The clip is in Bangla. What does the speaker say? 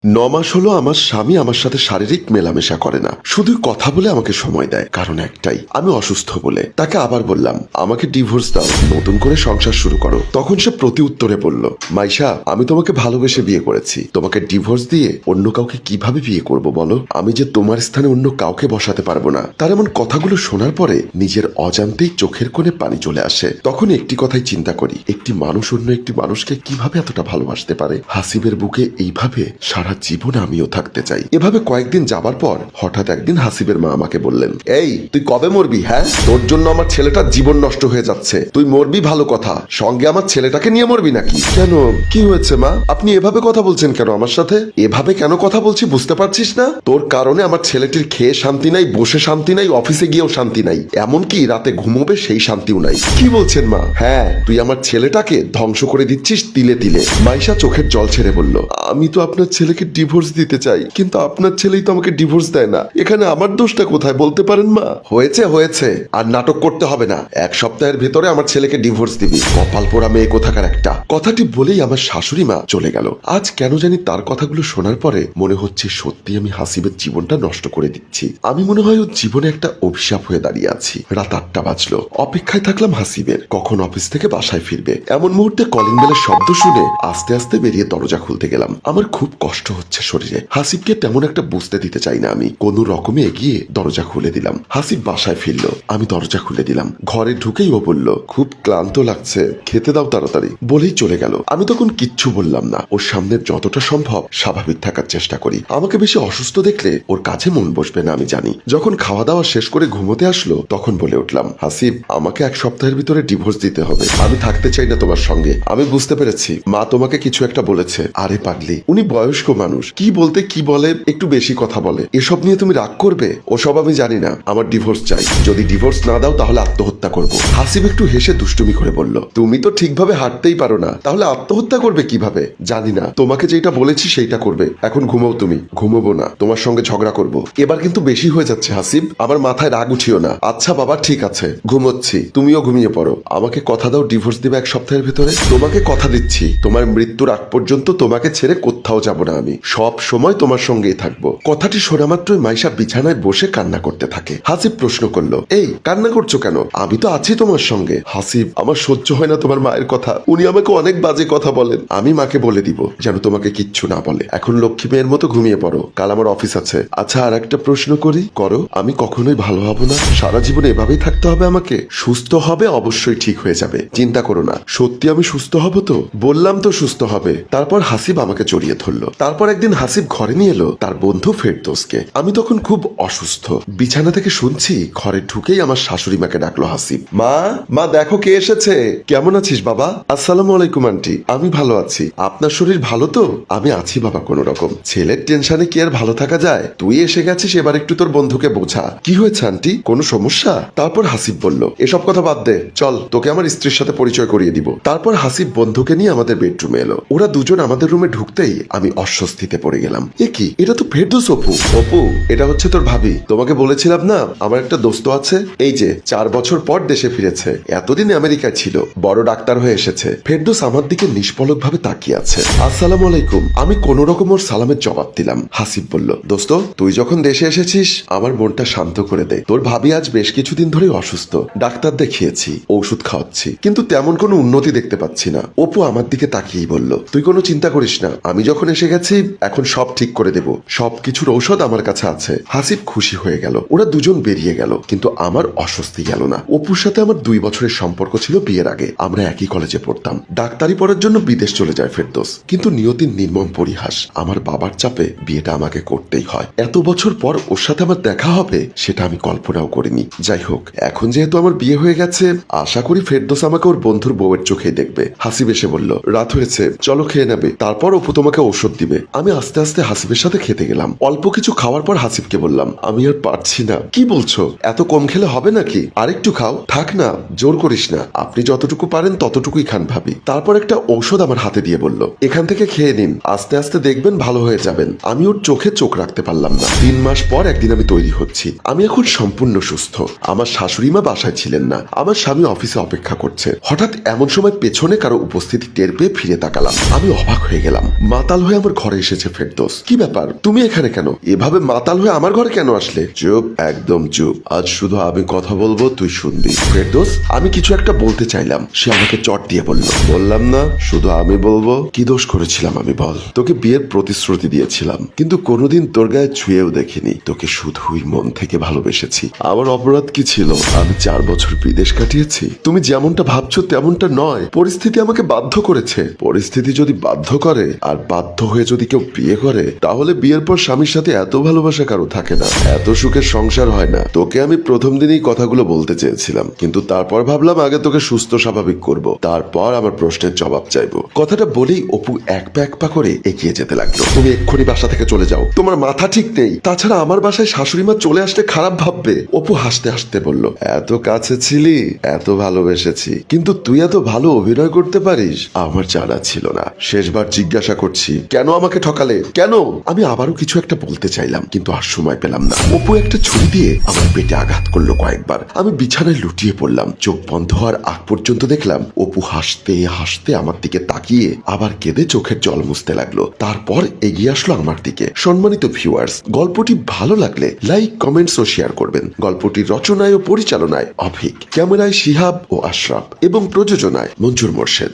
9 মাস হলো আমার স্বামী আমার সাথে শারীরিক মেলামেশা করে না, শুধু কথা বলে আমাকে সময় দেয়। কারণ একটাই, আমি অসুস্থ বলে। তাকে আবার বললাম আমাকে ডিভোর্স দাও, নতুন করে সংসার শুরু করো। তখন সে প্রতি উত্তরে বলল, মাইশা আমি তোমাকে ভালোবেসে বিয়ে করেছি, তোমাকে ডিভোর্স দিয়ে অন্য কাউকে কিভাবে বিয়ে করব বলো? আমি যে তোমার স্থানে অন্য কাউকে বসাতে পারবো না। তার এমন কথাগুলো শোনার পরে নিজের অজান্তেই চোখের কোণে পানি চলে আসে। তখন একটি কথাই চিন্তা করি, একটি মানুষ অন্য একটি মানুষকে কিভাবে এতটা ভালোবাসতে পারে? হাসিবের বুকে এইভাবে সারা জীবন আমিও থাকতে চাই। এভাবে কয়েকদিন যাবার পর হঠাৎ একদিন হাসিবের মা আমাকে বললেন, এই তুই কবে মরবি? হ্যাঁ, তোর জন্য আমার ছেলেটার জীবন নষ্ট হয়ে যাচ্ছে। তুই মরবি ভালো কথা, সঙ্গে আমার ছেলেটাকে নিয়ে মরবি নাকি? কেন, কি হয়েছে মা? আপনি এভাবে কথা বলছেন কেন আমার সাথে? এভাবে কেন কথা বলছি বুঝতে পারছিস না? তোর কারণে আমার ছেলেটির খেয়ে শান্তি নাই, বসে শান্তি নাই, অফিসে গিয়েও শান্তি নাই, এমনকি রাতে ঘুমোবে সেই শান্তিও নাই। কি বলছেন মা? হ্যাঁ, তুই আমার ছেলেটাকে ধ্বংস করে দিচ্ছিস তিলে তিলে। মাইশা চোখের জল ছেড়ে বলল, আমি তো আপনার ছেলেকে ডিভোর্স দিতে চাই, কিন্তু আপনার ছেলেই তো আমাকে ডিভোর্স দেয় না। এখানে আমার দোষটা কোথায় বলতে পারেন মা? হয়েছে হয়েছে, আর নাটক করতে হবে না। 1 সপ্তাহের ভেতরে আমার ছেলেকে ডিভোর্স দিবি। কপাল পোড়া মেয়ে কোথাকার একটা। কথাটি বলেই আমার শাশুড়ি মা চলে গেল। আজ কেন জানি তার কথাগুলো শোনার পরে মনে হচ্ছে সত্যি আমি হাসিবের জীবনটা নষ্ট করে দিচ্ছি। আমি মনে হয় ওর জীবনে একটা অভিশাপ হয়ে দাঁড়িয়ে আছি। রাত 8টা বাজলো, অপেক্ষায় থাকলাম হাসিবের কখন অফিস থেকে বাসায় ফিরবে। এমন মুহূর্তে কলিং বেলের শব্দ শুনে আস্তে আস্তে বেরিয়ে দরজা খুলতে গেলাম। আমার খুব কষ্ট হচ্ছে শরীরে। হাসিবকে তেমন একটা বুঝতে দিতে চাই না আমি। কোনো রকমে এগিয়ে দরজা খুলে দিলাম। হাসিব বাসায় ফিরলো, আমি দরজা খুলে দিলাম। ঘরে ঢুকেই ও বলল, খুব ক্লান্ত লাগছে, খেতে দাও তাড়াতাড়ি, বলেই চলে গেল। আমি তখন কিচ্ছু বললাম না। ওর সামনে যতটা সম্ভব স্বাভাবিক থাকার চেষ্টা করি। আমাকে বেশি অসুস্থ দেখলে ওর কাছে মন বসবে না আমি জানি। যখন খাওয়া দাওয়া শেষ করে ঘুমোতে আসলো তখন বলে উঠলাম, হাসিব আমাকে 1 সপ্তাহের ভিতরে ডিভোর্স দিতে হবে। আমি থাকতে চাই না তোমার সঙ্গে। আমি বুঝতে পেরেছি মা তোমাকে কিছু একটা বলেছে। আরে পাগলি, উনি বয়স্ক মানুষ, কি বলতে কি বলে, একটু বেশি কথা বলে। এসব নিয়ে তুমি রাগ করবে? ওসব আমি জানি না, আমার ডিভোর্স চাই। যদি ডিভোর্স না দাও তাহলে আত্মহত্যা করব। হাসিব একটু হেসে দুষ্টুমি করে বলল, তুমি তো ঠিকভাবে হাঁটতেই পারো না, তাহলে আত্মহত্যা করবে কিভাবে? জানি না, তোমাকে যেটা বলেছি সেইটা করবে। এখন ঘুমাও তুমি। ঘুমোবো না, তোমার সঙ্গে ঝগড়া করব। এবার কিন্তু বেশি হয়ে যাচ্ছে হাসিব, আমার মাথায় রাগ উঠিও না। আচ্ছা বাবা ঠিক আছে, ঘুমোচ্ছি, তুমিও ঘুমিয়ে পড়ো। আমাকে কথা দাও ডিভোর্স দিবে 1 সপ্তাহের ভেতরে। তোমাকে কথা দিচ্ছি, তোমার মৃত্যুর আগ পর্যন্ত তোমাকে ছেড়ে কোথাও যাব না আমি। সব সময় তোমার সঙ্গেই থাকবো। কথাটি শোনা মাত্রই মাইশা বিছানায় বসে কান্না করতে থাকে। হাসিব প্রশ্ন করলো, এই কান্না করছো কেন? আমি তো আছি তোমার সঙ্গে। হাসিব, আমার সহ্য হয় না তোমার মায়ের কথা। উনি আমাকে অনেক বাজে কথা বলেন। আমি মাকে বলে দিব যেন তোমাকে কিচ্ছু না বলে। এখন লক্ষ্মী মেয়ের মতো ঘুমিয়ে পড়ো, কাল আমার অফিস আছে। আচ্ছা আর একটা প্রশ্ন করি, করো। আমি কখনোই ভালো হব না, সারা জীবন এভাবেই থাকতে হবে আমাকে? সুস্থ হবে, অবশ্যই ঠিক হয়ে যাবে, চিন্তা করো না। সত্যি আমি সুস্থ হব তো? বললাম তো সুস্থ হবে। তারপর হাসিব আমাকে জড়িয়ে ধরলো। তারপর একদিন হাসিব ঘরে নিয়ে এলো তার বন্ধু ফেরদৌসকে। আমি তখন খুব অসুস্থ, বিছানা থেকে শুনছি। ঘরে ঢুকেই আমার শাশুড়ি মাকে ডাকলো হাসিব। মা, মা দেখো কে এসেছে। কেমন আছিস বাবা? আসসালামু আলাইকুম আন্টি, আমি ভালো আছি। আপনার শরীর ভালো তো? আমি আছি বাবা কোন রকম। ছেলের টেনশনে কি আর ভালো থাকা যায়? তুই এসে গেছিস, এবার একটু তোর বন্ধুকে বোঝা। কি হয়েছে আন্টি, কোনো সমস্যা? তারপর হাসিব বলল, এসব কথা বাদ দে, চল তোকে আমার স্ত্রীর সাথে পরিচয় করিয়ে দিব। তারপর হাসিব বন্ধুকে নিয়ে আমাদের বেডরুমে এলো। ওরা দুজন আমাদের রুমে ঢুকতেই আমি অস্বস্তিতে পড়ে গেলাম। এ কি, এটা তো ফেরদৌস অপু। অপু, এটা হচ্ছে তোর ভাবি। তোমাকে বলেছিলাম না আমার একটা দোস্ত আছে, এই যে 4 বছর পর দেশে ফিরেছে। এতদিন আমেরিকায় ছিল, বড় ডাক্তার হয়ে এসেছে। ফেরদৌস আমার দিকে নিষ্পলক ভাবে তাকিয়ে আছে। আসসালামু আলাইকুম। আমি কোন রকম ওর সালামের জবাব দিলাম। হাসিব বলল, দোস্ত তুই যখন দেশে এসেছিস আমার মনটা শান্ত করে দে। তোর ভাবি আজ বেশ কিছুদিন ধরে অসুস্থ, ডাক্তার দেখিয়েছি, ঔষধ খাওয়াচ্ছি, কিন্তু তেমন কোনো উন্নতি দেখতে পাচ্ছি না। অপু আমার দিকে তাকিয়েই বলল, তুই কোনো চিন্তা করিস না, আমি যখন এসে গেছি এখন সব ঠিক করে দেব। সবকিছুর ঔষধ আমার কাছে আছে। হাসিব খুশি হয়ে গেল। ওরা দুজন বেরিয়ে গেল, কিন্তু আমার অস্বস্তি গেল না। অপুর সাথে আমার 2 বছরের সম্পর্ক ছিল বিয়ের আগে। আমরা একই কলেজে পড়তাম। ডাক্তারি পড়ার জন্য বিদেশ চলে যায় ফেরদৌস, কিন্তু নিয়তির নির্মম পরিহাস। আমার বাবার চাপে বিয়েটা আমাকে করতেই হয়। এত বছর পর ওর সাথে আমার দেখা হবে সেটা আমি কল্পনাও করিনি। যাই হোক, এখন যেহেতু আমার বিয়ে হয়ে গেছে, আশা করি ফেরদৌস আমাকে ওর বন্ধুর বউয়ের চোখেই দেখবে। হাসিব এসে বলল, রাত হয়েছে, চলো খেয়ে নেবে। তারপর অপু তোমাকে ঔষধ দিবে। আমি আস্তে আস্তে হাসিবের সাথে খেতে গেলাম। অল্প কিছু খাওয়ার পর হাসিবকে বললাম, আমি আর পারছি না। কি বলছো, এত কম খেলে হবে নাকি? আরেকটু খা, খাও। থাক না, জোর করিস না, আপনি যতটুকু পারেন ততটুকুই খান ভাবি। তারপর একটা ঔষধ আমার হাতে দিয়ে বলল, এখান থেকে খেয়ে নিন, আস্তে আস্তে দেখবেন ভালো হয়ে যাবেন। আমি ওর চোখে চোখ রাখতে পারলাম না। 3 মাস পর একদিন আমি তৈরি হচ্ছি। আমি এখন সম্পূর্ণ সুস্থ। আমার শাশুড়ি মা বাসায় ছিলেন না, আমার স্বামী অফিসে অপেক্ষা করছে। হঠাৎ এমন সময় পেছনে কারো উপস্থিতি টের পেয়ে ফিরে তাকালাম। আমি অবাক হয়ে গেলাম। মাতাল হয়ে আমার ঘরে এসেছে ফেরদৌস। কি ব্যাপার, তুমি এখানে কেন? এভাবে মাতাল হয়ে আমার ঘরে কেন আসলে? চুপ, একদম চুপ। আজ শুধু আমি কথা বলবো, তুই শুনবি। ফেরদৌস, আমি কিছু একটা বলতে চাইলাম। সে আমাকে চট দিয়ে বলল, বললাম না শুধু আমি বলবো? কি দোষ করেছিলাম আমি বল? তোকে বিয়ের প্রতিশ্রুতি দিয়েছিলাম, কিন্তু কোনোদিন তোর গায়ে ছুঁয়েও দেখিনি। তোকে শুধুই মন থেকে ভালোবেসেছি। আমার অপরাধ কি ছিল? আমি 4 বছর বিদেশ কাটিয়েছি। তুমি যেমনটা ভাবছো তেমনটা নয়। পরিস্থিতি আমাকে বাধ্য করেছে। পরিস্থিতি যদি বাধ্য করে, আর বাধ্য হয়ে যদি কেউ বিয়ে করে, তাহলে বিয়ের পর স্বামীর সাথে এত ভালোবাসা কারো থাকে না, এত সুখের সংসার হয় না। তোকে আমি প্রথম দিনই কথাগুলো বলতে চেয়েছিলাম, কিন্তু তারপর ভাবলাম আগে তোকে সুস্থ স্বাভাবিক করব, তারপর আমার প্রশ্নের জবাব চাইবো। কথাটা বলেই অপু এক পা করে এগিয়ে যেতে লাগলো। তুমি এক্ষুনি বাসা থেকে চলে যাও, তোমার মাথা ঠিক নেই। তাছাড়া আমার বাসায় শাশুড়ি মা চলে আসলে খারাপ ভাববে। অপু হাসতে হাসতে বলল, এত কাছে ছিলি, এত ভালোবেসেছি, কিন্তু তুই এত ভালো অভিনয় করতে পারিস আমার জানা ছিল না। শেষবার জিজ্ঞাসা করছি, কেন আমাকে ঠকালে? কেন? আমি আবারও কিছু একটা বলতে চাইলাম, কিন্তু আর সময় পেলাম না। অপু একটা ছুরি দিয়ে আমার পেটে আঘাত করলো কয়েকবার। আমি বিছানায় লুটিয়ে পড়লাম। চোখ বন্ধ হওয়ার আগ পর্যন্ত দেখলাম অপু হাসতে হাসতে আমার দিকে তাকিয়ে আবার কেঁদে চোখের জল মুছতে লাগলো। তারপর এগিয়ে আসলো আমার দিকে। সম্মানিত ভিউয়ার্স, গল্পটি ভালো লাগলে লাইক, কমেন্টস ও শেয়ার করবেন। গল্পটির রচনায় ও পরিচালনায় অভিক, ক্যামেরায় শিহাব ও আশরাফ এবং প্রযোজনায় মঞ্জুর মোর্শেদ।